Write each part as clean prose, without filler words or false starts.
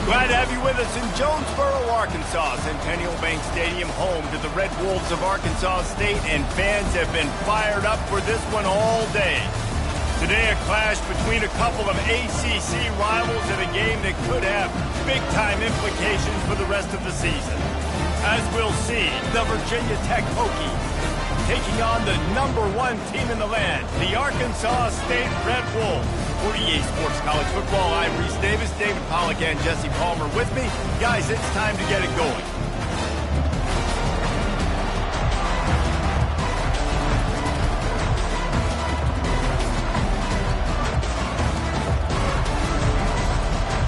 Glad to have you with us in Jonesboro, Arkansas. Centennial Bank Stadium, home to the Red Wolves of Arkansas State, and fans have been fired up for this one all day. Today, a clash between a couple of ACC rivals in a game that could have big-time implications for the rest of the season. As we'll see, the Virginia Tech Hokies taking on the #1 team in the land, the Arkansas State Red Wolves. For EA Sports College Football, I'm Reese Davis, David Pollack, and Jesse Palmer with me. Guys, it's time to get it going.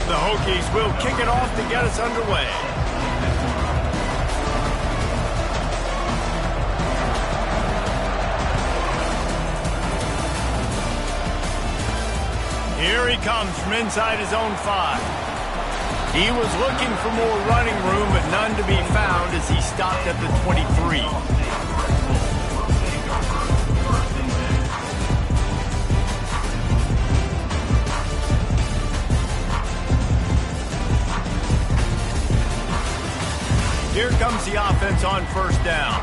The Hokies will kick it off to get us underway. Here he comes from inside his own 5. He was looking for more running room, but none to be found as he stopped at the 23. Here comes the offense on first down.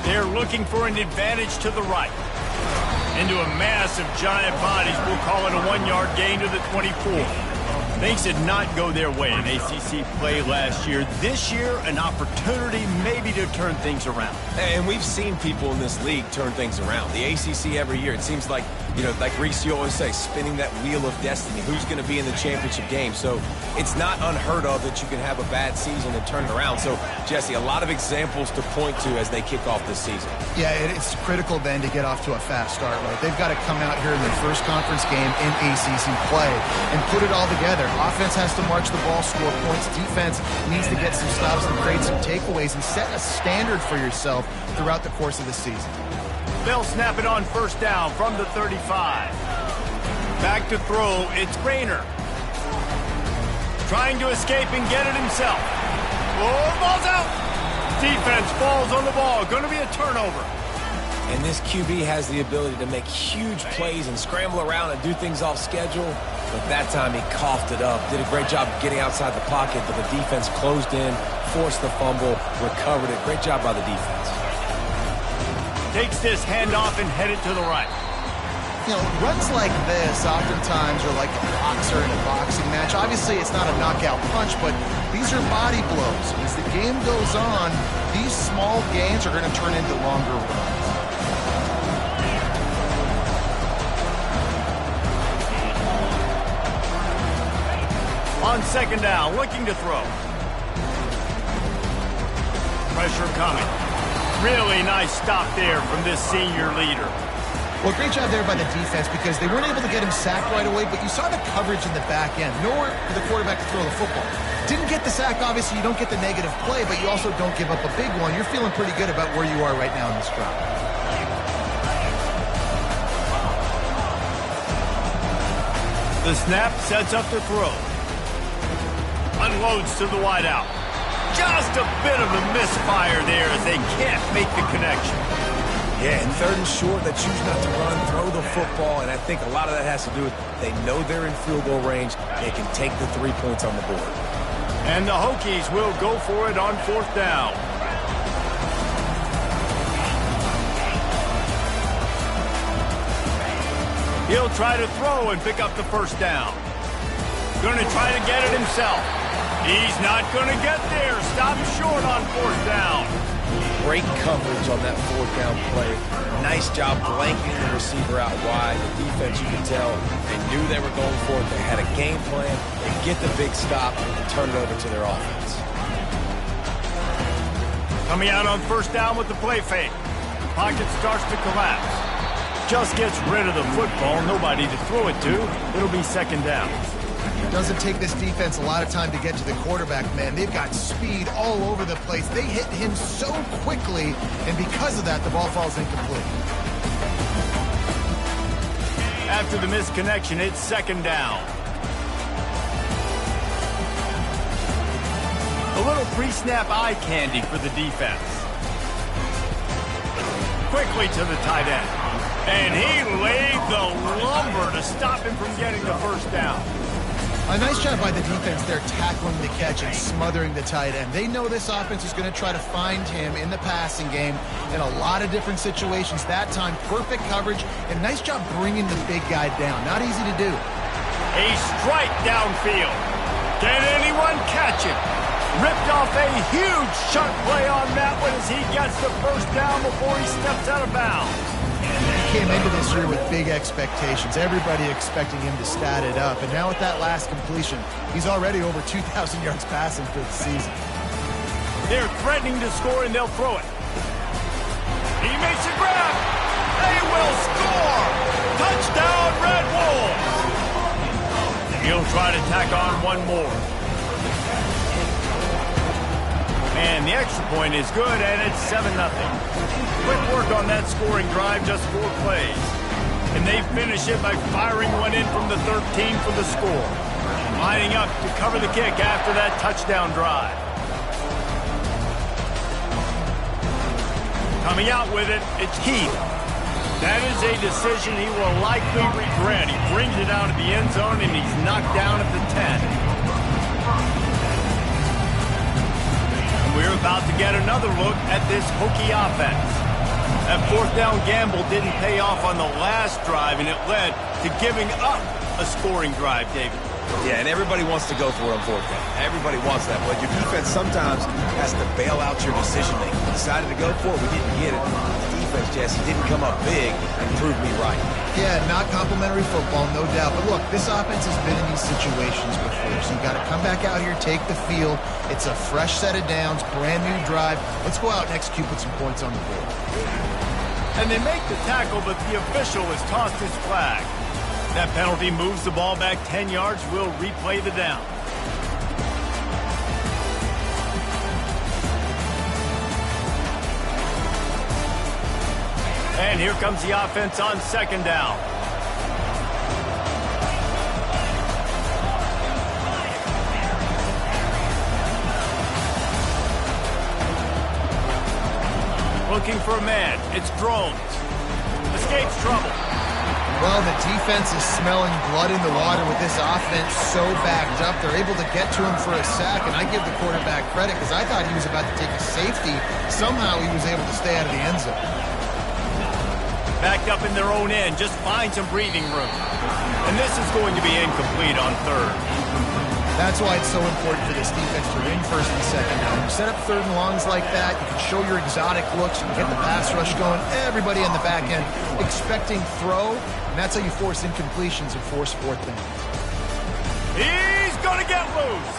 They're looking for an advantage to the right. Into a mass of giant bodies, we'll call it a 1-yard gain to the 24. Things did not go their way in ACC play last year. This year, an opportunity maybe to turn things around. And we've seen people in this league turn things around. The ACC every year, it seems like, you know, like Reese, you always say, spinning that wheel of destiny. Who's going to be in the championship game? So it's not unheard of that you can have a bad season and turn it around. So, Jesse, a lot of examples to point to as they kick off this season. Yeah, it's critical then to get off to a fast start, right? They've got to come out here in their first conference game in ACC play and put it all together. Offense has to march the ball, score points. Defense needs to get some stops and create some takeaways and set a standard for yourself throughout the course of the season. They'll snap it on first down from the 35. Back to throw, it's Rayner. Trying to escape and get it himself. Oh, ball's out. Defense falls on the ball. Going to be a turnover. And this QB has the ability to make huge plays and scramble around and do things off schedule. But that time he coughed it up. Did a great job of getting outside the pocket, but the defense closed in, forced the fumble, recovered it. Great job by the defense. Takes this handoff and headed to the right. You know, runs like this oftentimes are like a boxer in a boxing match. Obviously, it's not a knockout punch, but these are body blows. As the game goes on, these small gains are going to turn into longer runs. On second down, looking to throw. Pressure coming. Really nice stop there from this senior leader. Well, great job there by the defense because they weren't able to get him sacked right away, but you saw the coverage in the back end. Nowhere for the quarterback to throw the football. Didn't get the sack, obviously. You don't get the negative play, but you also don't give up a big one. You're feeling pretty good about where you are right now in this drive. The snap sets up the throw. Unloads to the wideout. Just a bit of a misfire there as they can't make the connection. Yeah, and third and short, they choose not to run, throw the football, and I think a lot of that has to do with they know they're in field goal range. They can take the 3 points on the board. And the Hokies will go for it on fourth down. He'll try to throw and pick up the first down. Going to try to get it himself. He's not going to get there. Stop short on fourth down. Great coverage on that fourth down play. Nice job blanking the receiver out wide. The defense, you can tell, they knew they were going for it. They had a game plan. They get the big stop and turn it over to their offense. Coming out on first down with the play fake. Pocket starts to collapse. Just gets rid of the football. Nobody to throw it to. It'll be second down. Doesn't take this defense a lot of time to get to the quarterback, man. They've got speed all over the place. They hit him so quickly, and because of that, the ball falls incomplete. After the misconnection, it's second down. A little pre-snap eye candy for the defense. Quickly to the tight end. And he laid the lumber to stop him from getting the first down. A nice job by the defense there tackling the catch and smothering the tight end. They know this offense is going to try to find him in the passing game in a lot of different situations. That time, perfect coverage and nice job bringing the big guy down. Not easy to do. A strike downfield. Can anyone catch him? Ripped off a huge chunk play on that one as he gets the first down before he steps out of bounds. He came into this year with big expectations. Everybody expecting him to stat it up. And now with that last completion, he's already over 2,000 yards passing for the season. They're threatening to score and they'll throw it. He makes a grab. They will score. Touchdown, Red Wolves. He'll try to tack on one more. And the extra point is good, and it's 7-0. Quick work on that scoring drive, just 4 plays. And they finish it by firing one in from the 13 for the score. Lining up to cover the kick after that touchdown drive. Coming out with it, it's Heath. That is a decision he will likely regret. He brings it out of the end zone, and he's knocked down at the 10. We're about to get another look at this Hokie offense. That fourth down gamble didn't pay off on the last drive, and it led to giving up a scoring drive, David. Yeah, and everybody wants to go for it on fourth down. Everybody wants that, but your defense sometimes has to bail out your decision-making. We decided to go for it. We didn't get it. The defense, Jesse, didn't come up big and prove me right. Yeah, not complimentary football, no doubt. But look, this offense has been in these situations before, so you got to come back out here, take the field. It's a fresh set of downs, brand new drive. Let's go out and execute with some points on the board. And they make the tackle, but the official has tossed his flag. That penalty moves the ball back 10 yards. We'll replay the down. And here comes the offense on second down. Looking for a man. It's Drones. Escapes trouble. Well, the defense is smelling blood in the water with this offense so backed up. They're able to get to him for a sack, and I give the quarterback credit because I thought he was about to take a safety. Somehow he was able to stay out of the end zone. Backed up in their own end, just find some breathing room. And this is going to be incomplete on third. That's why it's so important for this defense to win first and second down. You set up third and longs like that, you can show your exotic looks, you can get the pass rush going, everybody on the back end expecting throw, and that's how you force incompletions and force fourth downs. He's going to get loose.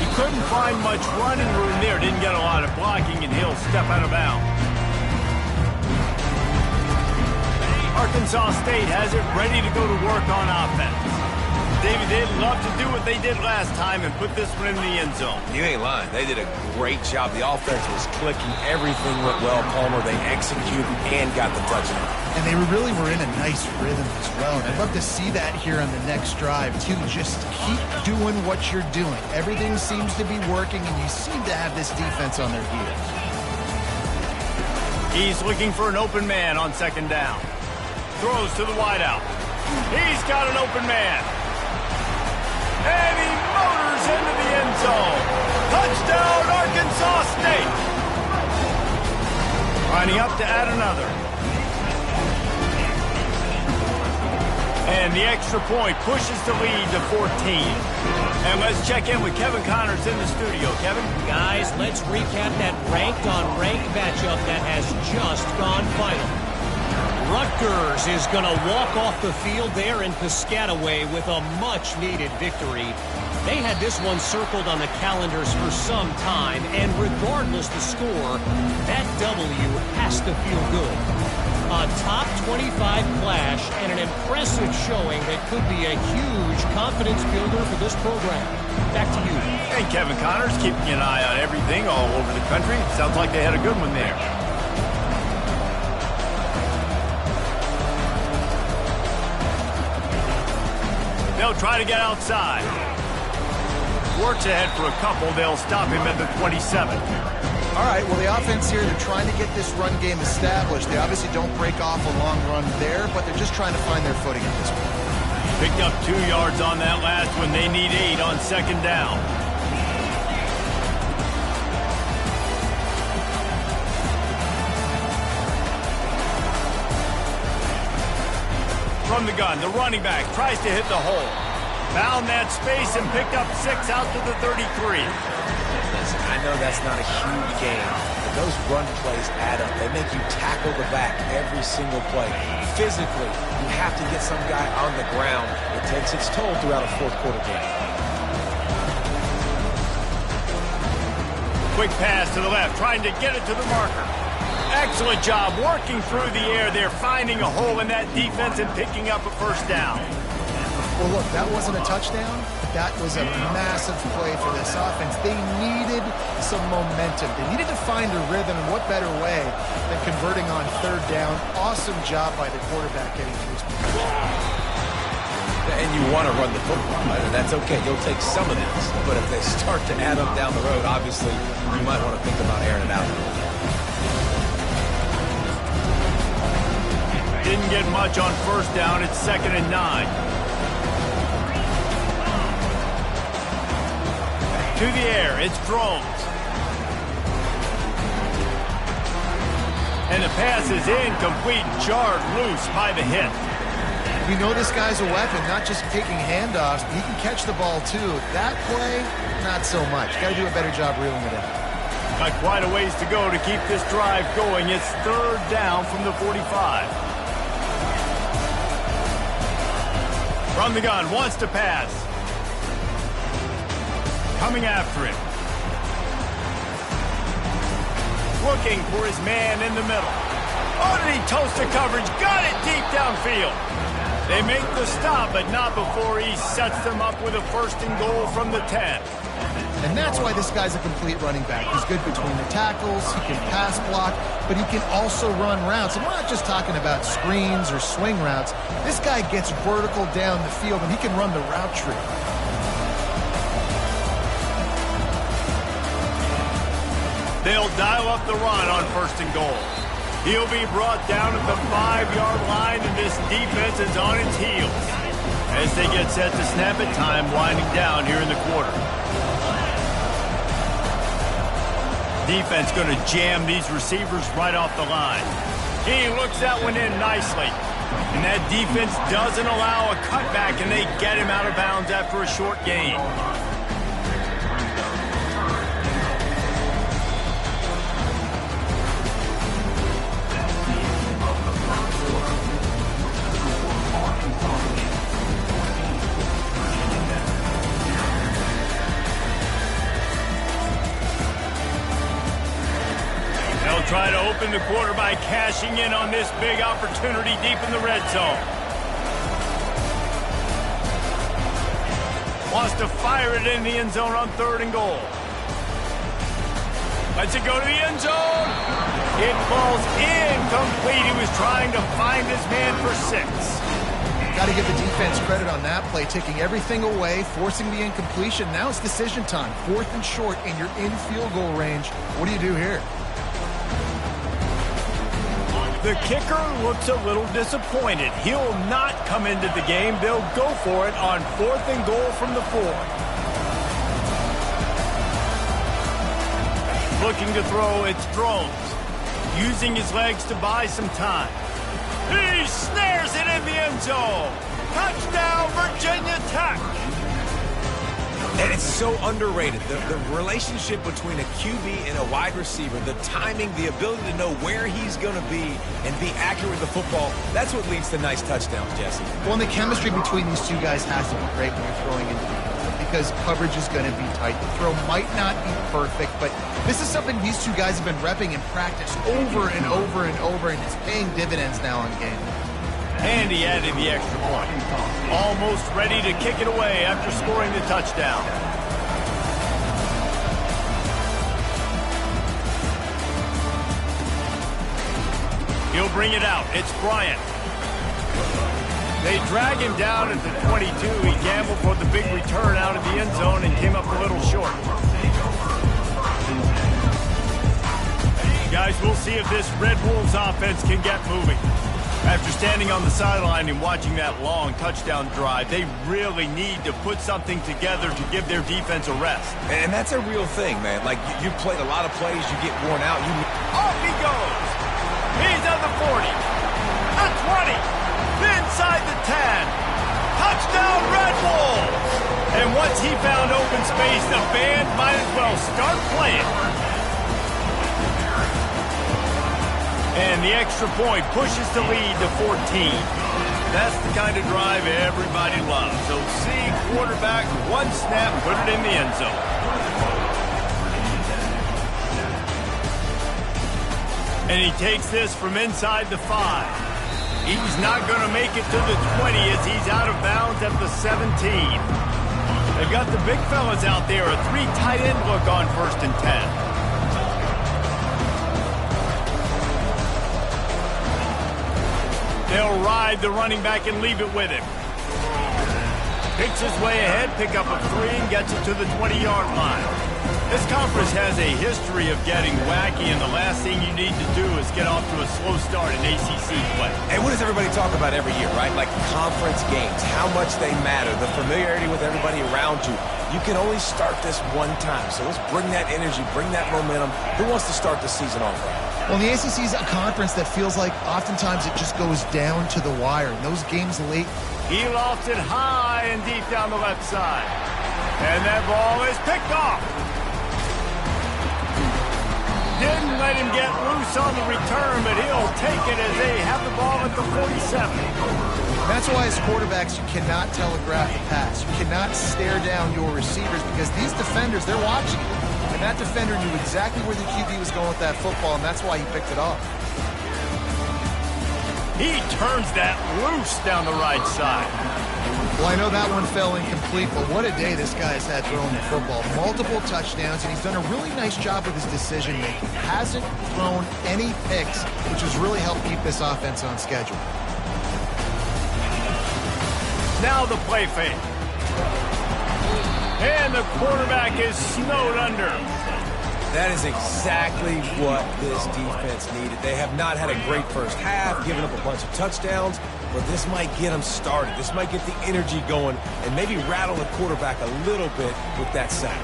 He couldn't find much running room there, didn't get a lot of blocking, and he'll step out of bounds. Arkansas State has it ready to go to work on offense. David, they'd love to do what they did last time and put this one in the end zone. You ain't lying. They did a great job. The offense was clicking. Everything went well, Palmer. They executed and got the touchdown. And they really were in a nice rhythm as well. And I'd love to see that here on the next drive, too. Just keep doing what you're doing. Everything seems to be working, and you seem to have this defense on their heels. He's looking for an open man on second down. Throws to the wideout. He's got an open man. And he motors into the end zone. Touchdown, Arkansas State. Lining up to add another. And the extra point pushes the lead to 14. And let's check in with Kevin Connors in the studio. Kevin? Guys, let's recap that ranked-on-ranked matchup that has just gone final. Rutgers is going to walk off the field there in Piscataway with a much-needed victory. They had this one circled on the calendars for some time, and regardless the score, that W has to feel good. A top 25 clash and an impressive showing that could be a huge confidence builder for this program. Back to you. Hey, Kevin Connors, keeping an eye on everything all over the country. Sounds like they had a good one there. They'll try to get outside. Works ahead for a couple. They'll stop him at the 27. All right, well, the offense here, they're trying to get this run game established. They obviously don't break off a long run there, but they're just trying to find their footing at this point. Picked up 2 yards on that last one. They need 8 on second down. From the gun, the running back tries to hit the hole. Found that space and picked up 6 out to the 33. Listen, I know that's not a huge game, but those run plays add up. They make you tackle the back every single play. Physically, you have to get some guy on the ground. It takes its toll throughout a fourth-quarter game. Quick pass to the left, trying to get it to the marker. Excellent job working through the air there, finding a hole in that defense and picking up a first down. Well, look, that wasn't a touchdown. That was a massive play for this offense. They needed some momentum. They needed to find a rhythm, and what better way than converting on third down. Awesome job by the quarterback getting to his point. And you want to run the football. That's okay. You'll take some of this. But if they start to add up down the road, obviously, you might want to think about airing it out. Didn't get much on first down. It's 2nd and 9. To the air, it's Drones. And the pass is incomplete, jarred loose by the hit. We know this guy's a weapon, not just taking handoffs, but he can catch the ball too. That play, not so much. Got to do a better job reeling it in. Got quite a ways to go to keep this drive going. It's 3rd down from the 45. From the gun, wants to pass. Coming after him. Looking for his man in the middle. Oh, did he toast the coverage? Got it deep downfield. They make the stop, but not before he sets them up with a 1st and goal from the 10. And that's why this guy's a complete running back. He's good between the tackles, he can pass block, but he can also run routes. And we're not just talking about screens or swing routes. This guy gets vertical down the field, and he can run the route tree. They'll dial up the run on 1st and goal. He'll be brought down at the 5-yard line, and this defense is on its heels as they get set to snap it. Time winding down here in the quarter. Defense going to jam these receivers right off the line. He looks that one in nicely. And that defense doesn't allow a cutback, and they get him out of bounds after a short gain. Try to open the quarter by cashing in on this big opportunity deep in the red zone. Wants to fire it in the end zone on 3rd and goal. Lets it go to the end zone. It falls incomplete. He was trying to find his man for 6. Got to give the defense credit on that play, taking everything away, forcing the incompletion. Now it's decision time. 4th and short, and you're in field goal range. What do you do here? The kicker looks a little disappointed. He'll not come into the game. They'll go for it on 4th and goal from the 4. Looking to throw, it's Drones. Using his legs to buy some time. He snares it in the end zone. Touchdown, Virginia Tech. And it's so underrated. The relationship between a QB and a wide receiver, the timing, the ability to know where he's going to be and be accurate with the football, that's what leads to nice touchdowns, Jesse. Well, and the chemistry between these two guys has to be great when you're throwing into the field because coverage is going to be tight. The throw might not be perfect, but this is something these two guys have been repping in practice over and over and over, and it's paying dividends now on game. And he added the extra point. Almost ready to kick it away after scoring the touchdown. He'll bring it out. It's Bryant. They drag him down at the 22. He gambled for the big return out of the end zone and came up a little short. see if this Red Wolves offense can get moving. After standing on the sideline and watching that long touchdown drive, they really need to put something together to give their defense a rest. And that's a real thing, man. Like, you played a lot of plays, you get worn out. Off he goes. He's at the 40, the 20, inside the 10. Touchdown, Red Wolves! And once he found open space, the band might as well start playing. And the extra point pushes the lead to 14. That's the kind of drive everybody loves. So see quarterback, one snap, put it in the end zone. And he takes this from inside the 5. He's not going to make it to the 20 as he's out of bounds at the 17. They've got the big fellas out there, a 3 tight end look on 1st and 10. They'll ride the running back and leave it with him. Picks his way ahead, pick up a 3, and gets it to the 20-yard line. This conference has a history of getting wacky, and the last thing you need to do is get off to a slow start in ACC play. And what does everybody talk about every year, right? Like conference games, how much they matter, the familiarity with everybody around you. You can only start this one time, so let's bring that energy, bring that momentum. Who wants to start the season off right? Well, the ACC is a conference that feels like oftentimes it just goes down to the wire. And those games late. He lofts it high and deep down the left side. And that ball is picked off. Didn't let him get loose on the return, but he'll take it as they have the ball at the 47. That's why as quarterbacks, you cannot telegraph the pass. You cannot stare down your receivers because these defenders, they're watching you. And that defender knew exactly where the QB was going with that football, and that's why he picked it off. He turns that loose down the right side. Well, I know that one fell incomplete, but what a day this guy has had throwing the football. Multiple touchdowns, and he's done a really nice job with his decision-making. Hasn't thrown any picks, which has really helped keep this offense on schedule. Now the play fake. And the quarterback is snowed under. That is exactly what this defense needed. They have not had a great first half, given up a bunch of touchdowns, but this might get them started. This might get the energy going and maybe rattle the quarterback a little bit with that sack.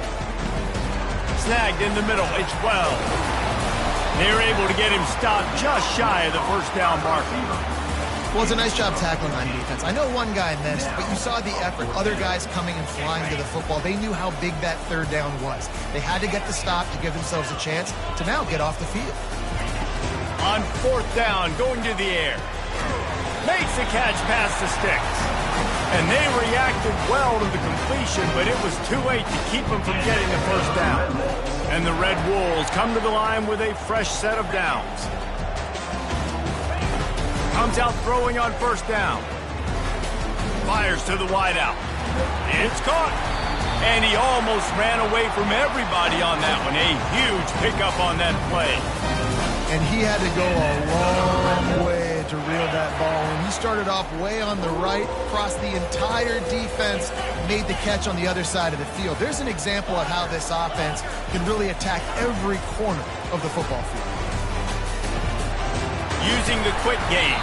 Snagged in the middle. It's well. They're able to get him stopped just shy of the first down marker. Well, it's a nice job tackling on defense. I know one guy missed, but you saw the effort. Other guys coming and flying to the football. They knew how big that third down was. They had to get the stop to give themselves a chance to now get off the field. On 4th down, going to the air. Makes the catch past the sticks. And they reacted well to the completion, but it was too late to keep them from getting the first down. And the Red Wolves come to the line with a fresh set of downs. Comes out throwing on 1st down. Fires to the wideout. It's caught. And he almost ran away from everybody on that one. A huge pickup on that play. And he had to go a long way to reel that ball in. He started off way on the right, crossed the entire defense, made the catch on the other side of the field. There's an example of how this offense can really attack every corner of the football field. Using the quick game.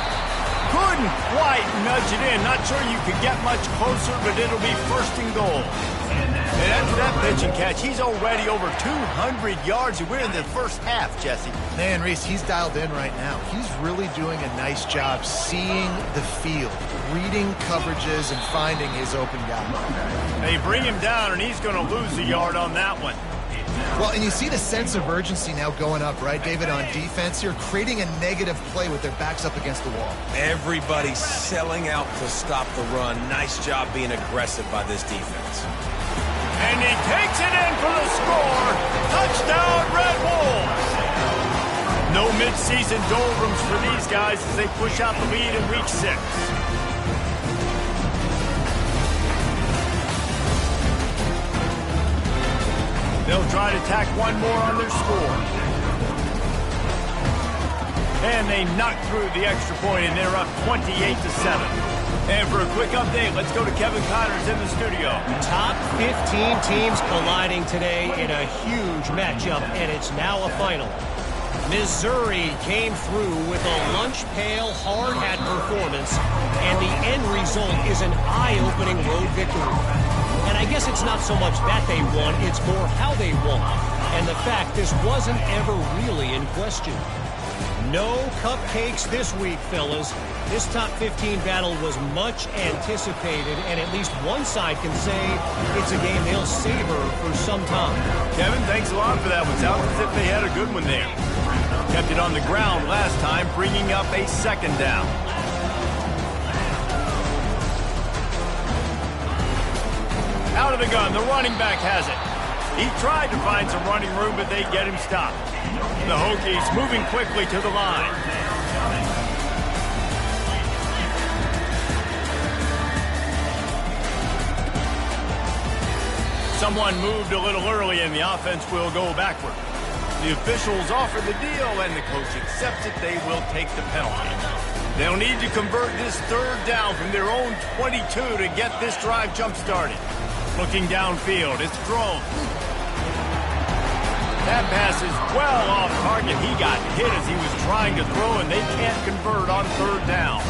Couldn't quite nudge it in. Not sure you could get much closer, but it'll be 1st and goal. And after that pitch and catch, he's already over 200 yards, and we're in the first half, Jesse. Man, Reese, he's dialed in right now. He's really doing a nice job seeing the field, reading coverages, and finding his open guy. They bring him down, and he's going to lose a yard on that one. Well, and you see the sense of urgency now going up, right, David, on defense here, creating a negative play with their backs up against the wall. Everybody's selling out to stop the run. Nice job being aggressive by this defense. And he takes it in for the score. Touchdown, Red Wolves. No midseason doldrums for these guys as they push out the lead in week 6. They'll try to tack one more on their score. And they knock through the extra point, and they're up 28-7. And for a quick update, let's go to Kevin Connors in the studio. Top 15 teams colliding today in a huge matchup, and it's now a final. Missouri came through with a lunch pail, hard hat performance, and the end result is an eye-opening road victory. And I guess it's not so much that they won, it's more how they won. And the fact this wasn't ever really in question. No cupcakes this week, fellas. This top 15 battle was much anticipated, and at least one side can say it's a game they'll savor for some time. Kevin, thanks a lot for that one. Sounds as if they had a good one there. Kept it on the ground last time, bringing up a second down. Out of the gun, the running back has it. He tried to find some running room, but they get him stopped. The Hokies moving quickly to the line. Someone moved a little early, and the offense will go backward. The officials offer the deal, and the coach accepts it. They will take the penalty. They'll need to convert this third down from their own 22 to get this drive jump-started. Looking downfield, it's thrown. That pass is well off target. He got hit as he was trying to throw, and they can't convert on third down.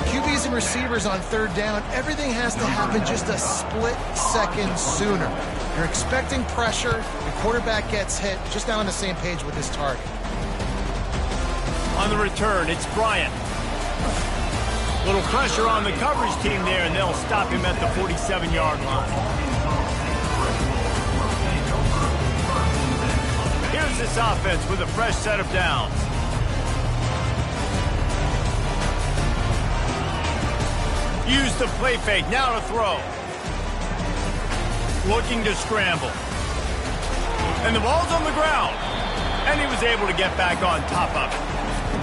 QBs and receivers on third down, everything has to happen just a split second sooner. You're expecting pressure, the quarterback gets hit, just not on the same page with his target. On the return, it's Bryant. Little pressure on the coverage team there, and they'll stop him at the 47-yard line. Here's this offense with a fresh set of downs. Use the play fake, now to throw. Looking to scramble. And the ball's on the ground. And he was able to get back on top of it.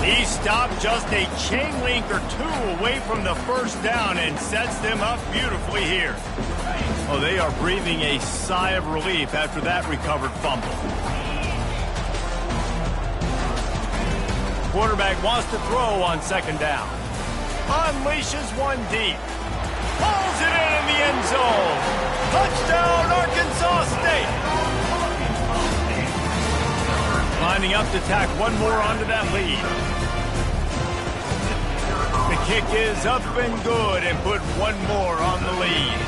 He stopped just a chain link or two away from the first down and sets them up beautifully here. Oh, they are breathing a sigh of relief after that recovered fumble. Quarterback wants to throw on second down. Unleashes one deep. Pulls it in the end zone. Touchdown, Arkansas State. Lining up to tack one more onto that lead. The kick is up and good and put one more on the lead.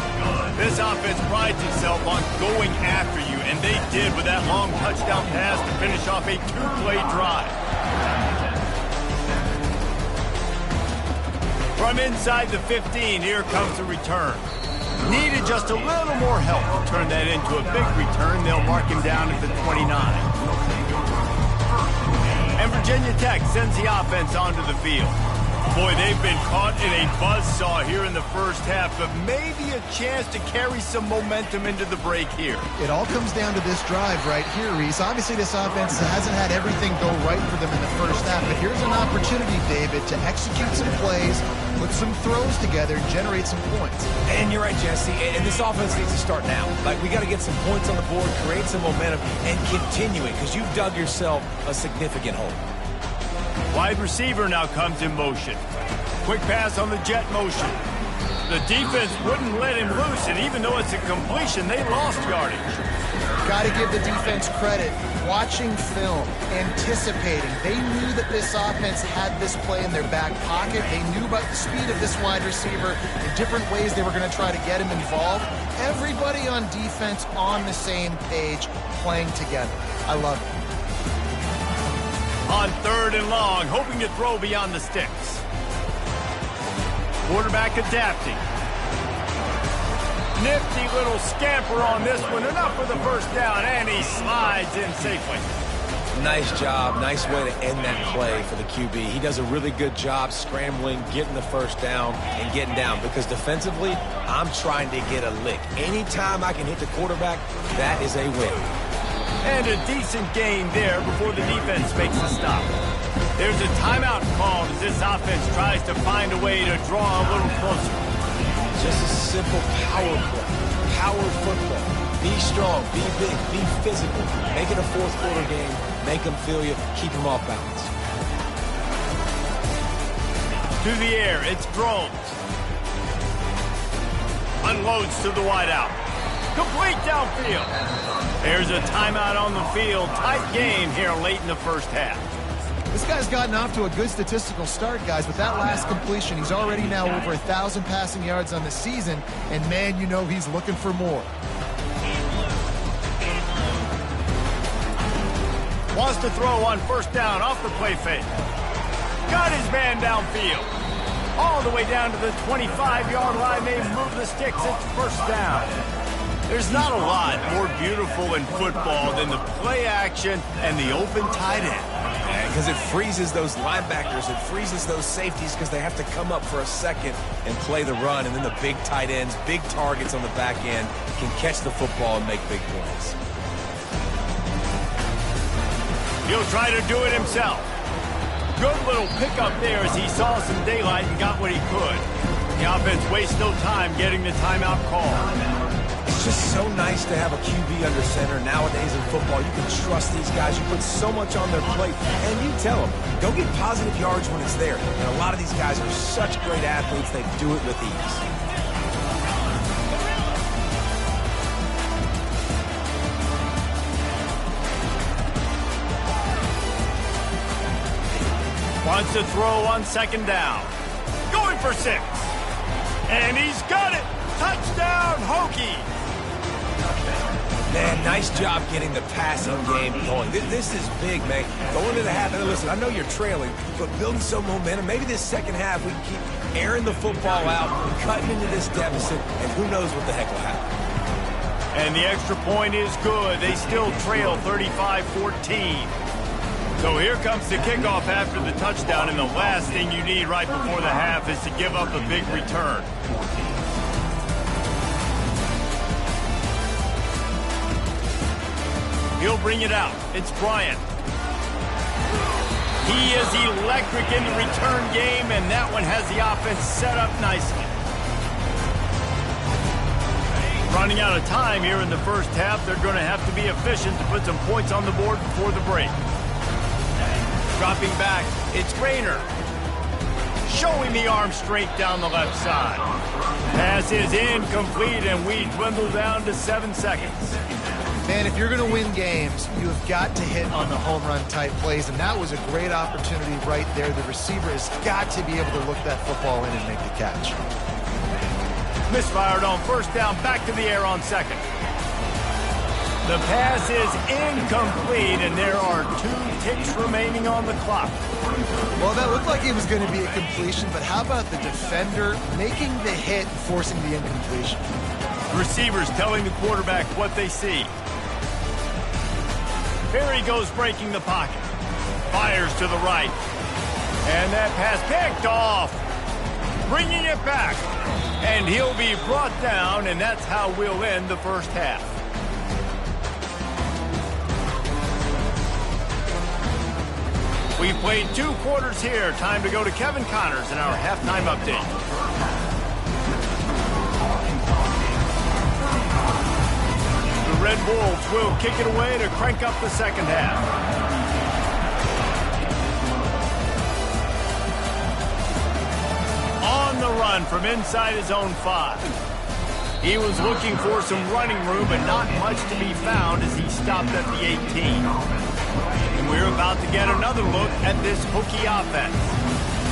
This offense prides itself on going after you, and they did with that long touchdown pass to finish off a two-play drive. From inside the 15, here comes the return. Needed just a little more help to turn that into a big return. They'll mark him down at the 29. And Virginia Tech sends the offense onto the field. Boy, they've been caught in a buzzsaw here in the first half, but maybe a chance to carry some momentum into the break here. It all comes down to this drive right here, Reese. Obviously, this offense hasn't had everything go right for them in the first half, but here's an opportunity, David, to execute some plays, put some throws together, and generate some points. And you're right, Jesse, and this offense needs to start now. Like, we got to get some points on the board, create some momentum, and continue it, because you've dug yourself a significant hole. Wide receiver now comes in motion. Quick pass on the jet motion. The defense wouldn't let him loose, and even though it's a completion, they lost yardage. Got to give the defense credit. Watching film, anticipating. They knew that this offense had this play in their back pocket. They knew about the speed of this wide receiver, the different ways they were going to try to get him involved. Everybody on defense on the same page, playing together. I love it. On third and long, hoping to throw beyond the sticks. Quarterback adapting. Nifty little scamper on this one. Enough for the first down, and he slides in safely. Nice job. Nice way to end that play for the QB. He does a really good job scrambling, getting the first down, and getting down. Because defensively, I'm trying to get a lick. Anytime I can hit the quarterback, that is a win. And a decent gain there before the defense makes a stop. There's a timeout called as this offense tries to find a way to draw a little closer. Just a simple power play. Power football. Be strong, be big, be physical. Make it a fourth quarter game. Make them feel you. Keep them off balance. To the air, it's Drones. Unloads to the wideout. Complete downfield. There's a timeout on the field. Tight game here late in the first half. This guy's gotten off to a good statistical start, guys. With that last completion, he's already now over 1,000 passing yards on the season. And, man, you know he's looking for more. Wants to throw on first down off the play fake. Got his man downfield. All the way down to the 25-yard line. They move the sticks. It's first down. There's not a lot more beautiful in football than the play action and the open tight end. Because it freezes those linebackers, it freezes those safeties because they have to come up for a second and play the run, and then the big tight ends, big targets on the back end can catch the football and make big plays. He'll try to do it himself. Good little pickup there as he saw some daylight and got what he could. The offense wastes no time getting the timeout call. It's just so nice to have a QB under center. Nowadays in football, you can trust these guys. You put so much on their plate, and you tell them, go get positive yards when it's there. And a lot of these guys are such great athletes, they do it with ease. Wants to throw on second down. Going for 6. And he's got it. Touchdown, Hokie. Man, nice job getting the passing game going. This is big, man. Going to the half, and listen, I know you're trailing, but building some momentum. Maybe this second half we can keep airing the football out, cutting into this deficit, and who knows what the heck will happen. And the extra point is good. They still trail 35-14. So here comes the kickoff after the touchdown, and the last thing you need right before the half is to give up a big return. He'll bring it out. It's Bryant. He is electric in the return game, and that one has the offense set up nicely. Running out of time here in the first half, they're going to have to be efficient to put some points on the board before the break. Dropping back, it's Rayner. Showing the arm straight down the left side. Pass is incomplete, and we dwindle down to 7 seconds. Man, if you're going to win games, you have got to hit on the home run type plays, and that was a great opportunity right there. The receiver has got to be able to look that football in and make the catch. Misfired on first down, back to the air on second. The pass is incomplete, and there are 2 ticks remaining on the clock. Well, that looked like it was going to be a completion, but how about the defender making the hit and forcing the incompletion? Receivers telling the quarterback what they see. Here he goes breaking the pocket. Fires to the right. And that pass picked off. Bringing it back. And he'll be brought down, and that's how we'll end the first half. We played 2 quarters here. Time to go to Kevin Connors in our halftime update. The Red Wolves will kick it away to crank up the second half. On the run from inside his own 5. He was looking for some running room, but not much to be found as he stopped at the 18. And we're about to get another look at this Hokie offense.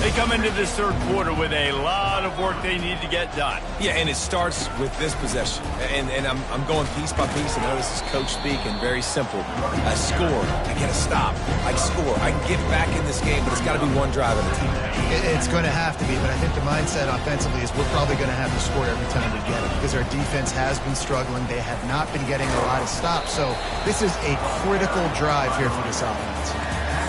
They come into this third quarter with a lot of work they need to get done. Yeah, and it starts with this possession. And I'm going piece by piece. I know this is coach speak and very simple. I score. I get a stop. I score. I can get back in this game, but it's got to be one drive at a time. It's going to have to be, but I think the mindset offensively is we're probably going to have to score every time we get it because our defense has been struggling. They have not been getting a lot of stops. So this is a critical drive here for this offense.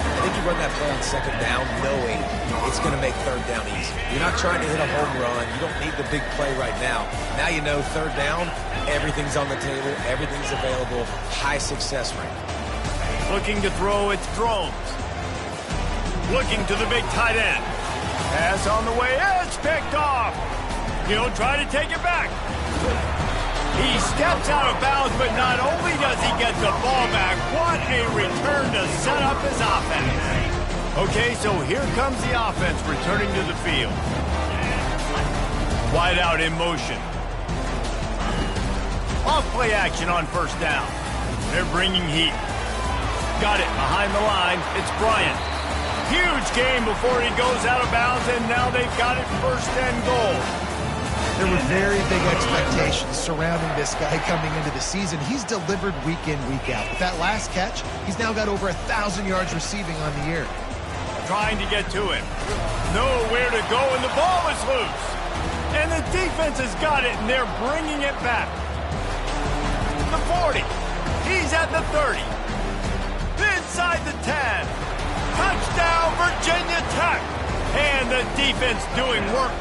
I think you run that play on second down knowing it's going to make third down easy. You're not trying to hit a home run. You don't need the big play right now. Now you know third down, everything's on the table, everything's available, high success rate. Looking to throw, it's Drones. Looking to the big tight end. Pass on the way, it's picked off. He'll try to take it back. He steps out of bounds, but not only does he get the ball back, what a return to set up his offense. Okay, so here comes the offense returning to the field. Wide out in motion. Off play action on first down. They're bringing heat. Got it behind the line. It's Bryant. Huge gain before he goes out of bounds, and now they've got it first and goal. There were very big expectations surrounding this guy coming into the season. He's delivered week in, week out. With that last catch, he's now got over 1,000 yards receiving on the year. Trying to get to him. Nowhere to go, and the ball is loose. And the defense has got it, and they're bringing it back. The 40. He's at the 30. Inside the 10. Touchdown, Virginia Tech. And the defense doing work.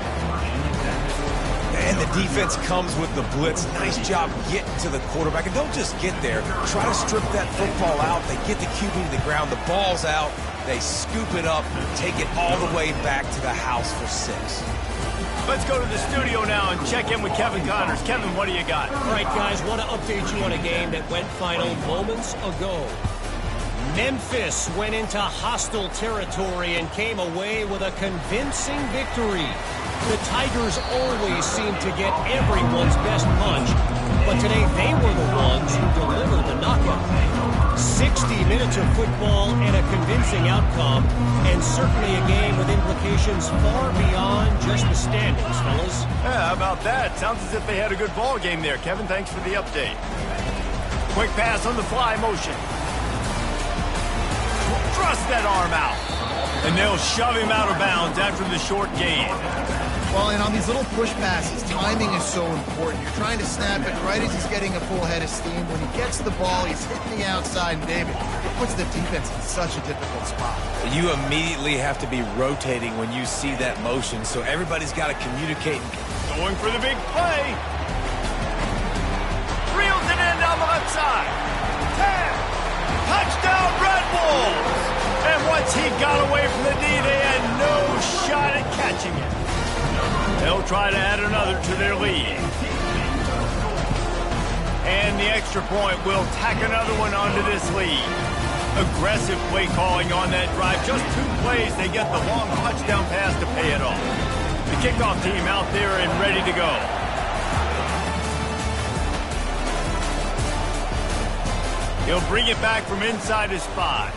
And the defense comes with the blitz. Nice job getting to the quarterback. And don't just get there. Try to strip that football out. They get the QB to the ground. The ball's out. They scoop it up, take it all the way back to the house for 6. Let's go to the studio now and check in with Kevin Connors. Kevin, what do you got? All right, guys, want to update you on a game that went final moments ago. Memphis went into hostile territory and came away with a convincing victory. The Tigers always seem to get everyone's best punch, but today they were the ones who delivered the knockout. 60 minutes of football and a convincing outcome, and certainly a game with implications far beyond just the standings, fellas. Yeah, how about that? Sounds as if they had a good ball game there. Kevin, thanks for the update. Quick pass on the fly motion. Thrust that arm out. And they'll shove him out of bounds after the short gain. Well, and on these little push passes, timing is so important. You're trying to snap it right as he's getting a full head of steam. When he gets the ball, he's hitting the outside, and David, it puts the defense in such a difficult spot. You immediately have to be rotating when you see that motion, so everybody's got to communicate. Going for the big play. Reels it in down the left side. 10. Touchdown, Red Wolves. And once he got away from the D, they had no shot at catching it. They'll try to add another to their lead. And the extra point will tack another one onto this lead. Aggressive play calling on that drive. Just 2 plays, they get the long touchdown pass to pay it off. The kickoff team out there and ready to go. He'll bring it back from inside his 5.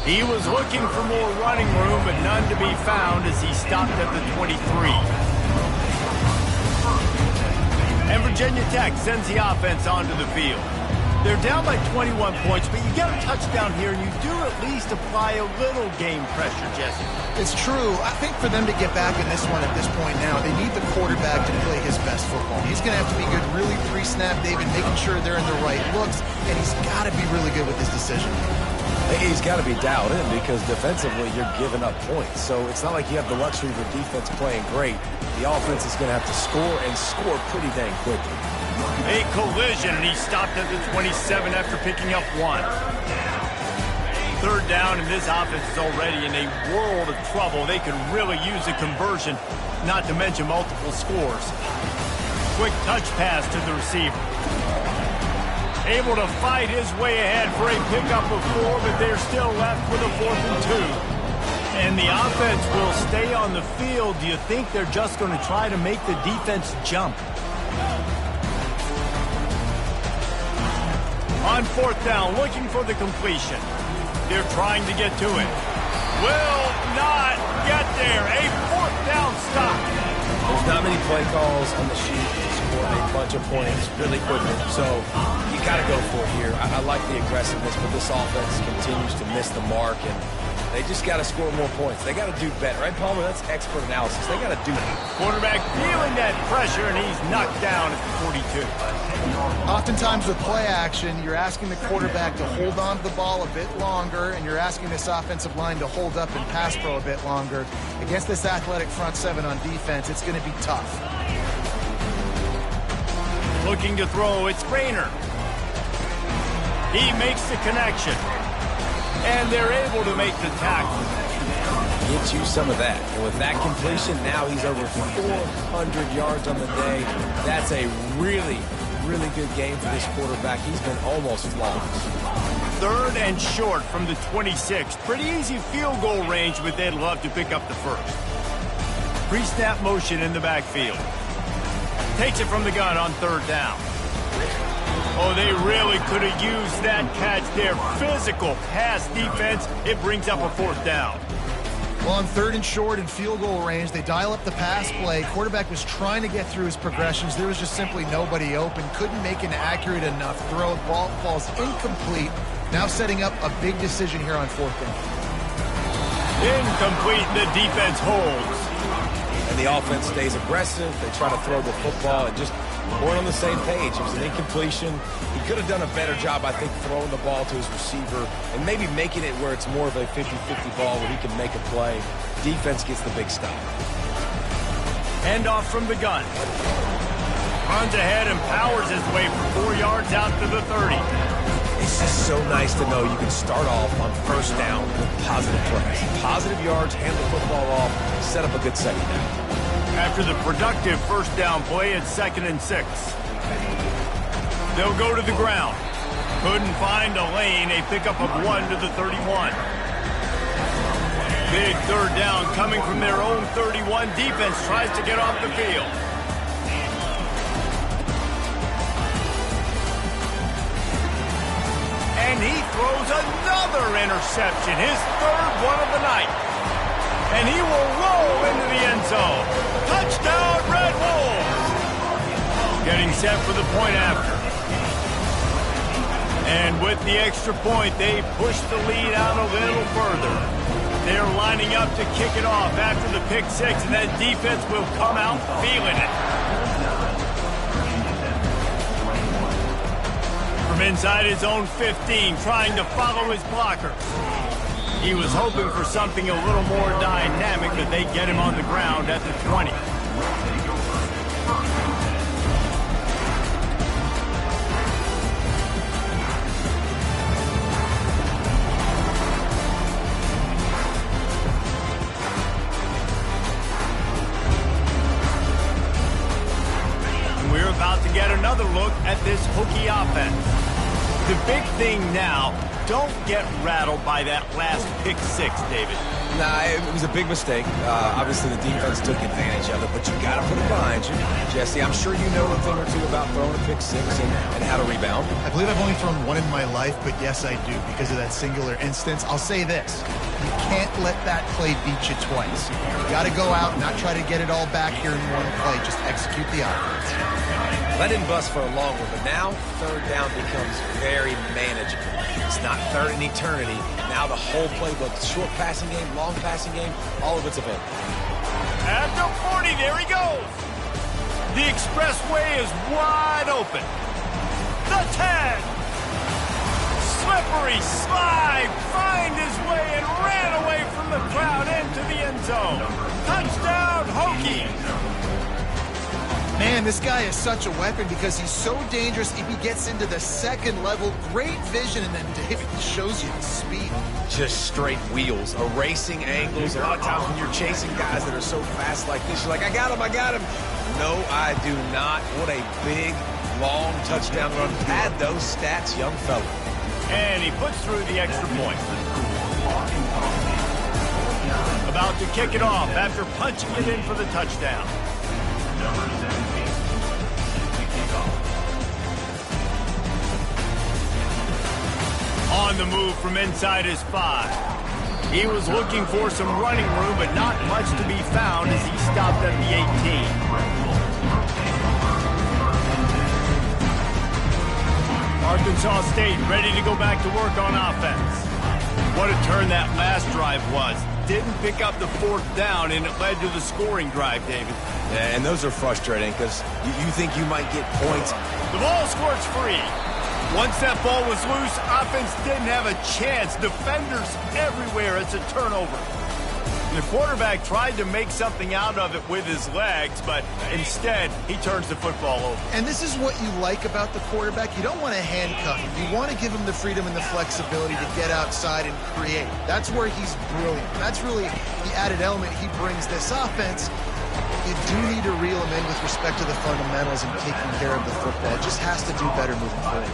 He was looking for more running room, but none to be found as he stopped at the 23. And Virginia Tech sends the offense onto the field. They're down by 21 points, but you get a touchdown here, and you do at least apply a little game pressure, Jesse. It's true. I think for them to get back in this one at this point now, they need the quarterback to play his best football. He's going to have to be good really pre-snap, David, making sure they're in the right looks, and he's got to be really good with his decision. He's got to be dialed in because defensively you're giving up points. So it's not like you have the luxury of the defense playing great. The offense is going to have to score and score pretty dang quickly. A collision, and he stopped at the 27 after picking up 1. Third down, and this offense is already in a world of trouble. They could really use a conversion, not to mention multiple scores. Quick touch pass to the receiver. Able to fight his way ahead for a pickup of 4, but they're still left with a 4th and 2. And the offense will stay on the field. Do you think they're just going to try to make the defense jump? On 4th down, looking for the completion. They're trying to get to it. Will not get there. A 4th down stop. There's not many play calls on the sheet to score a bunch of points really quickly. So you got to go for it here. I like the aggressiveness, but this offense continues to miss the mark, and they just got to score more points. They got to do better. Right, Palmer? That's expert analysis. They got to do it. Quarterback feeling that pressure, and he's knocked down at the 42. Oftentimes with play action, you're asking the quarterback to hold on to the ball a bit longer, and you're asking this offensive line to hold up and pass pro a bit longer. Against this athletic front 7 on defense, it's going to be tough. Looking to throw, it's Grainer. He makes the connection. And they're able to make the tackle. Get you some of that. And with that completion, now he's over 400 yards on the day. That's a really good game for this quarterback. He's been almost flawless. 3rd and short from the 26. Pretty easy field goal range, but they'd love to pick up the 1st. Pre-snap motion in the backfield. Takes it from the gun on 3rd down. Oh, they really could have used that catch there. Physical pass defense. It brings up a 4th down. Well, on 3rd and short and field goal range, they dial up the pass play. Quarterback was trying to get through his progressions. There was just simply nobody open. Couldn't make an accurate enough throw. Ball falls incomplete. Now setting up a big decision here on 4th down. Incomplete. The defense holds. And the offense stays aggressive. They try to throw the football and just weren't on the same page. It was an incompletion. He could have done a better job, I think, throwing the ball to his receiver and maybe making it where it's more of a 50-50 ball where he can make a play. Defense gets the big stop. Handoff from the gun. Runs ahead and powers his way for 4 yards out to the 30. It's just so nice to know you can start off on 1st down with positive plays. Positive yards, hand the football off, set up a good 2nd down. After the productive 1st down play, it's 2nd and 6. They'll go to the ground. Couldn't find a lane. A pickup of 1 to the 31. Big 3rd down coming from their own 31. Defense tries to get off the field. And he throws another interception, his 3rd one of the night. And he will roll into the end zone. Touchdown, Red Wolves! Getting set for the point after. And with the extra point, they push the lead out a little further. They're lining up to kick it off after the pick 6, and that defense will come out feeling it. From inside his own 15, trying to follow his blockers. He was hoping for something a little more dynamic, but they get him on the ground at the 20. And we're about to get another look at this Hokie offense. The big thing now, don't get rattled by that last pick 6, David. Nah, it was a big mistake. Obviously, the defense took advantage of it, but you got to put it behind you. Jesse, I'm sure you know a thing or two about throwing a pick 6 and how to rebound. I believe I've only thrown 1 in my life, but yes, I do because of that singular instance. I'll say this. You can't let that play beat you twice. You got to go out and not try to get it all back here in one play. Just execute the offense. That didn't bust for a long one, but now 3rd down becomes very manageable. It's not 3rd in eternity. Now the whole playbook, short passing game, long passing game, all of it's available. At the 40, there he goes. The expressway is wide open. The 10. Slippery slide, find his way and ran away from the crowd into the end zone. Touchdown, Hokies. Man, this guy is such a weapon because he's so dangerous if he gets into the 2nd level. Great vision, and then David shows you the speed. Just straight wheels, erasing angles. A lot of times when you're chasing guys that are so fast like this, you're like, I got him, I got him. No, I do not. What a big, long touchdown run. Pad those stats, young fella. And he puts through the extra point. About to kick it off after punching it in for the touchdown. On the move from inside his 5. He was looking for some running room, but not much to be found as he stopped at the 18. Arkansas State ready to go back to work on offense. What a turn that last drive was. Didn't pick up the 4th down, and it led to the scoring drive, David. Yeah, and those are frustrating because you think you might get points. The ball squirts free. Once that ball was loose, offense didn't have a chance. Defenders everywhere. It's a turnover. The quarterback tried to make something out of it with his legs, but instead, he turns the football over. And this is what you like about the quarterback. You don't want to handcuff him. You want to give him the freedom and the flexibility to get outside and create. That's where he's brilliant. That's really the added element he brings this offense. You do need to reel him in with respect to the fundamentals and taking care of the football. It just has to do better moving forward.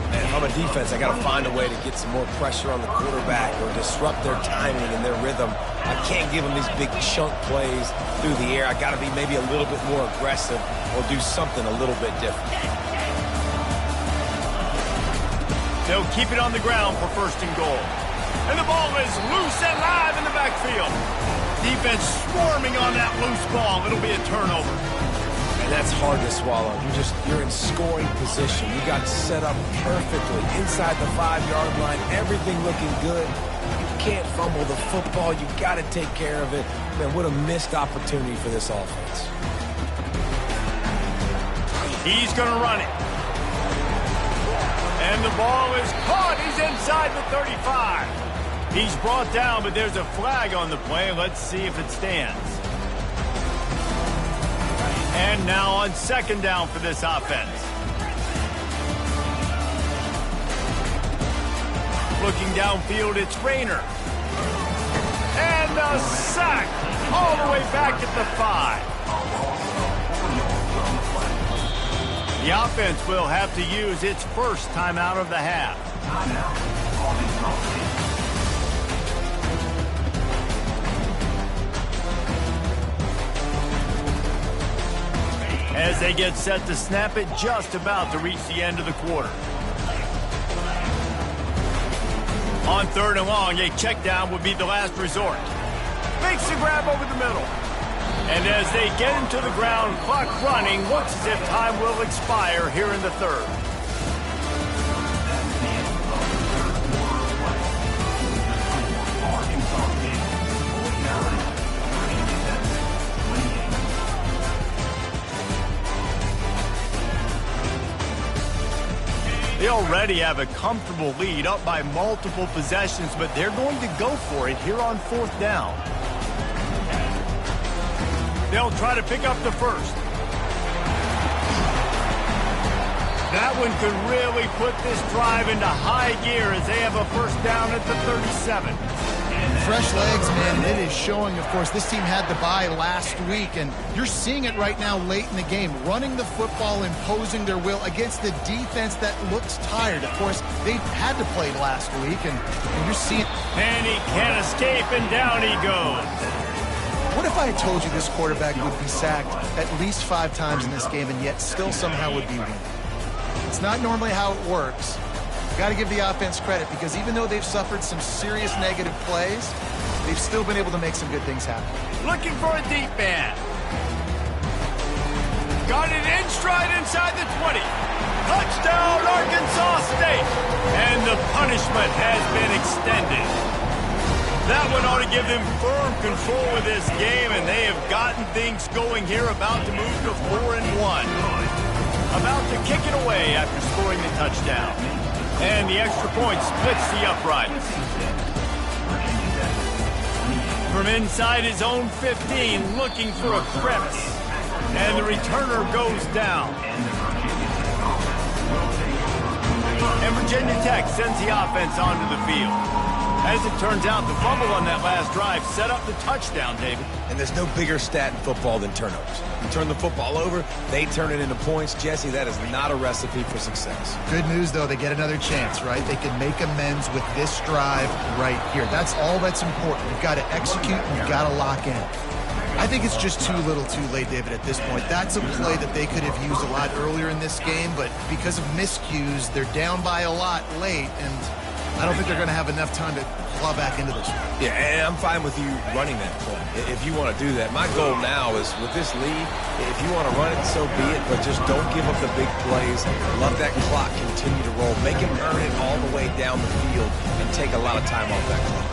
Man, if I'm a defense, I got to find a way to get some more pressure on the quarterback or disrupt their timing and their rhythm. I can't give them these big chunk plays through the air. I got to be maybe a little bit more aggressive or do something a little bit different. They'll keep it on the ground for first and goal. And the ball is loose and live in the backfield. Defense swarming on that loose ball. It'll be a turnover. And that's hard to swallow. You're in scoring position. You got set up perfectly inside the 5-yard line. Everything looking good. You can't fumble the football. You got to take care of it. Man, what a missed opportunity for this offense. He's going to run it. And the ball is caught. He's inside the 35. He's brought down, but there's a flag on the play. Let's see if it stands. And now on second down for this offense. Looking downfield, it's Rayner. And a sack all the way back at the 5. The offense will have to use its first timeout of the half. As they get set to snap it, just about to reach the end of the quarter. On third and long, a check down would be the last resort. Makes the grab over the middle. And as they get him to the ground, clock running, looks as if time will expire here in the third. They already have a comfortable lead, up by multiple possessions, but they're going to go for it here on fourth down. They'll try to pick up the first. That one could really put this drive into high gear as they have a first down at the 37. Fresh legs, man, and it is showing, of course, this team had the bye last week, and you're seeing it right now late in the game, running the football, imposing their will against the defense that looks tired. Of course, they had to play last week, and you're seeing... And he can't escape, and down he goes. What if I had told you this quarterback would be sacked at least 5 times in this game, and yet still somehow would be winning? It's not normally how it works. Got to give the offense credit, because even though they've suffered some serious negative plays, they've still been able to make some good things happen. Looking for a deep man. Got it in stride inside the 20. Touchdown, Arkansas State. And the punishment has been extended. That one ought to give them firm control of this game, and they have gotten things going here, about to move to 4-1. About to kick it away after scoring the touchdown. And the extra point splits the uprights. From inside his own 15, looking for a crevice. And the returner goes down. And Virginia Tech sends the offense onto the field. As it turns out, the fumble on that last drive set up the touchdown, David. And there's no bigger stat in football than turnovers. You turn the football over, they turn it into points. Jesse, that is not a recipe for success. Good news, though, they get another chance, right? They can make amends with this drive right here. That's all that's important. You've got to execute and you've got to lock in. I think it's just too little too late, David, at this point. That's a play that they could have used a lot earlier in this game, but because of miscues, they're down by a lot late, and I don't think they're going to have enough time to claw back into this one. Yeah, and I'm fine with you running that play if you want to do that. My goal now is, with this lead, if you want to run it, so be it, but just don't give up the big plays. Let that clock continue to roll. Make him earn it all the way down the field and take a lot of time off that clock.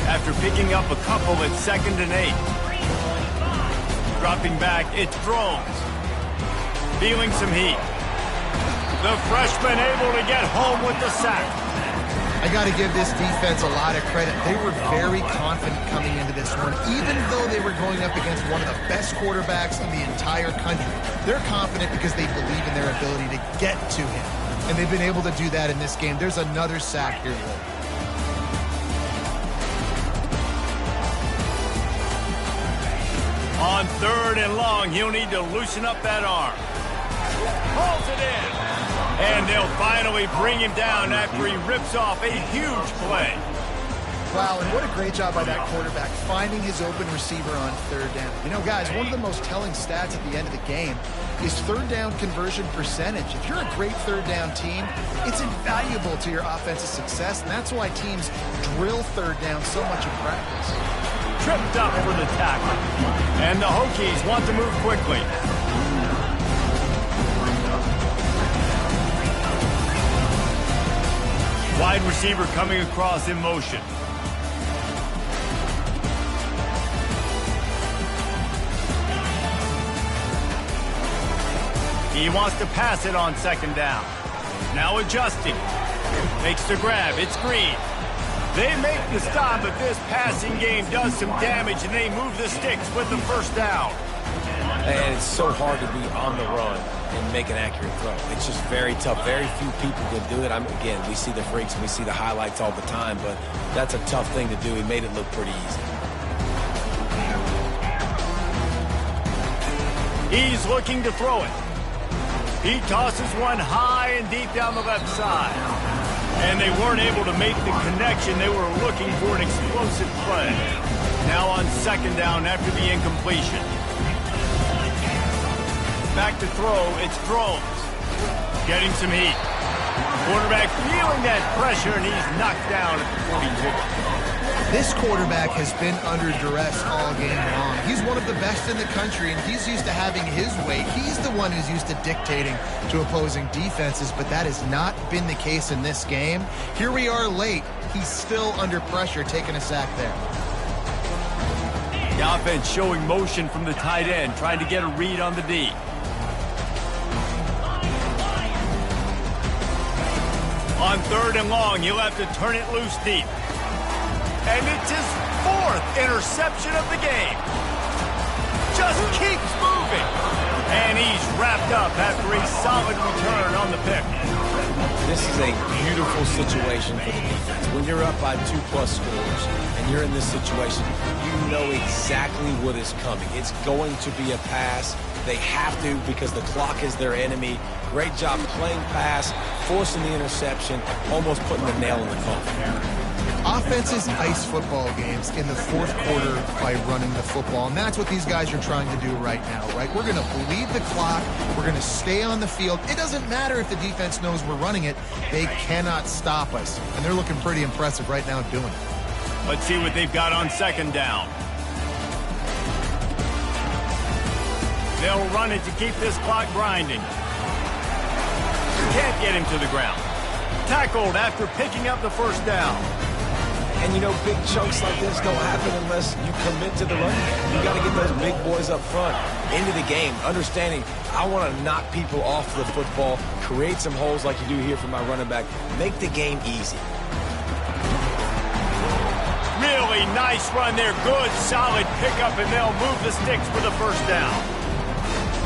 After picking up a couple at 2nd and 8. Dropping back, it's Drones. Feeling some heat. The freshman able to get home with the sack. I got to give this defense a lot of credit. They were very confident coming into this one, even though they were going up against one of the best quarterbacks in the entire country. They're confident because they believe in their ability to get to him, and they've been able to do that in this game. There's another sack here. On 3rd and long, he'll need to loosen up that arm. Pulls it in. And they'll finally bring him down after he rips off a huge play. Wow, and what a great job by that quarterback, finding his open receiver on third down. You know, guys, one of the most telling stats at the end of the game is third down conversion percentage. If you're a great third down team, it's invaluable to your offensive success, and that's why teams drill third down so much in practice. Tripped up for the tackle. And the Hokies want to move quickly. Wide receiver coming across in motion. He wants to pass it on second down. Now adjusting. Makes the grab. It's Green. They make the stop, but this passing game does some damage, and they move the sticks with the first down. And it's so hard to be on the run and make an accurate throw. It's just very tough. Very few people can do it. Again, we see the freaks and we see the highlights all the time, but that's a tough thing to do. He made it look pretty easy. He's looking to throw it. He tosses one high and deep down the left side. And they weren't able to make the connection. They were looking for an explosive play. Now on second down after the incompletion. Back to throw, it's Drones. Getting some heat. Quarterback feeling that pressure, and he's knocked down at the 42. This quarterback has been under duress all game long. He's one of the best in the country, and he's used to having his way. He's the one who's used to dictating to opposing defenses, but that has not been the case in this game. Here we are late. He's still under pressure, taking a sack there. The offense showing motion from the tight end, trying to get a read on the D. On third and long, he'll have to turn it loose deep. And it's his fourth interception of the game. Just keeps moving. And he's wrapped up after a solid return on the pick. This is a beautiful situation for the defense. When you're up by 2+ scores and you're in this situation, you know exactly what is coming. It's going to be a pass. They have to because the clock is their enemy. Great job playing pass, forcing the interception, almost putting the nail in the coffin. Offenses ice football games in the fourth quarter by running the football, and that's what these guys are trying to do right now, right? We're going to bleed the clock. We're going to stay on the field. It doesn't matter if the defense knows we're running it. They cannot stop us, and they're looking pretty impressive right now doing it. Let's see what they've got on second down. They'll run it to keep this clock grinding. Can't get him to the ground. Tackled after picking up the first down. And, you know, big chunks like this don't happen unless you commit to the run game. You got to get those big boys up front into the game, understanding I want to knock people off the football, create some holes like you do here for my running back, make the game easy. Really nice run there. Good, solid pickup, and they'll move the sticks for the first down.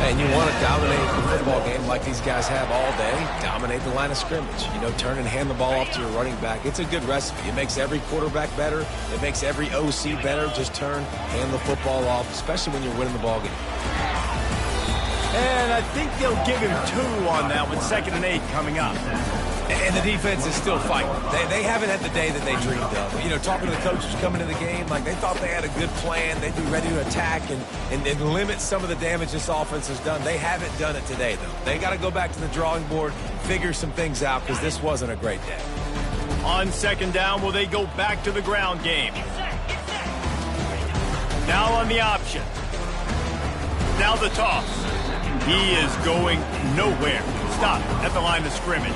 And you want to dominate the football game like these guys have all day. Dominate the line of scrimmage. You know, turn and hand the ball off to your running back. It's a good recipe. It makes every quarterback better. It makes every OC better. Just turn, hand the football off, especially when you're winning the ball game. And I think they'll give him 2 on that with 2nd and 8 coming up. And the defense is still fighting. They haven't had the day that they dreamed of. You know, talking to the coaches coming into the game, like they thought they had a good plan. They'd be ready to attack and limit some of the damage this offense has done. They haven't done it today, though. They got to go back to the drawing board, figure some things out, because this wasn't a great day. On second down, will they go back to the ground game? Now on the option. Now the toss. He is going nowhere. Stop at the line of scrimmage.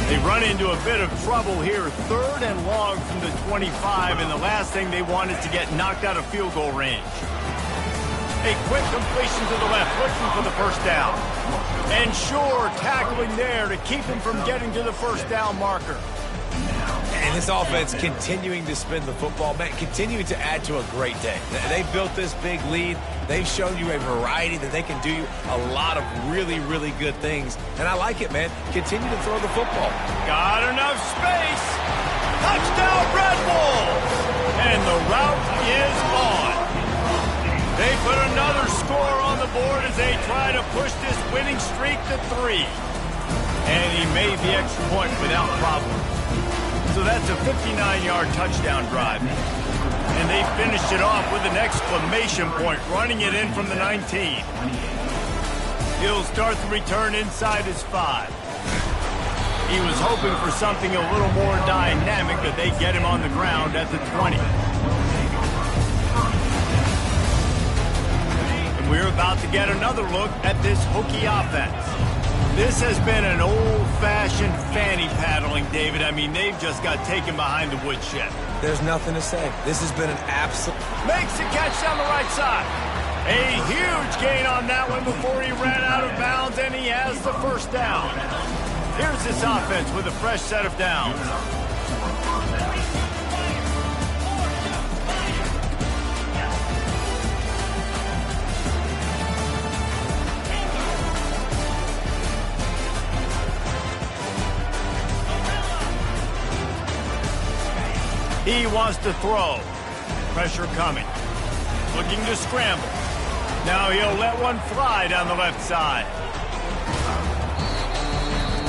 They run into a bit of trouble here. 3rd and long from the 25, and the last thing they want is to get knocked out of field goal range. A quick completion to the left, looking for the first down. And sure, tackling there to keep him from getting to the first down marker. And this offense continuing to spin the football, man, continuing to add to a great day. They built this big lead. They've shown you a variety that they can do a lot of really, really good things. And I like it, man. Continue to throw the football. Got enough space. Touchdown, Red Wolves. And the route is on. They put another score on the board as they try to push this winning streak to 3. And he made the extra point without problem. So that's a 59-yard touchdown drive. And they finished it off with an exclamation point, running it in from the 19. He'll start the return inside his 5. He was hoping for something a little more dynamic, but they get him on the ground at the 20. And we're about to get another look at this Hokie offense. This has been an old-fashioned fanny paddling, David. I mean, they've just got taken behind the woodshed. There's nothing to say. This has been an absolute... Makes the catch down the right side. A huge gain on that one before he ran out of bounds, and he has the first down. Here's this offense with a fresh set of downs. He wants to throw. Pressure coming. Looking to scramble. Now he'll let one fly down the left side.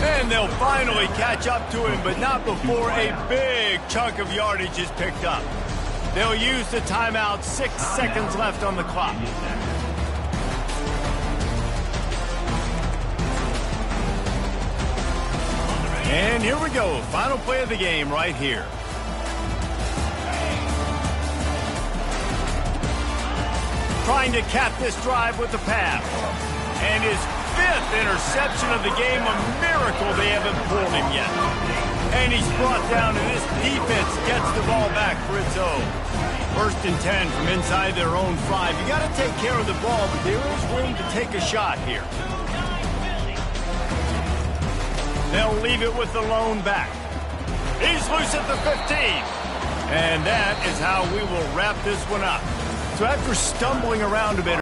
And they'll finally catch up to him, but not before a big chunk of yardage is picked up. They'll use the timeout, 6 seconds left on the clock. And here we go, final play of the game right here. Trying to cap this drive with the pass. And his 5th interception of the game, a miracle they haven't pulled him yet. And he's brought down, and this defense gets the ball back for its own. 1st and 10 from inside their own 5. You got to take care of the ball, but there is room to take a shot here. They'll leave it with the lone back. He's loose at the 15. And that is how we will wrap this one up. So after stumbling around a bit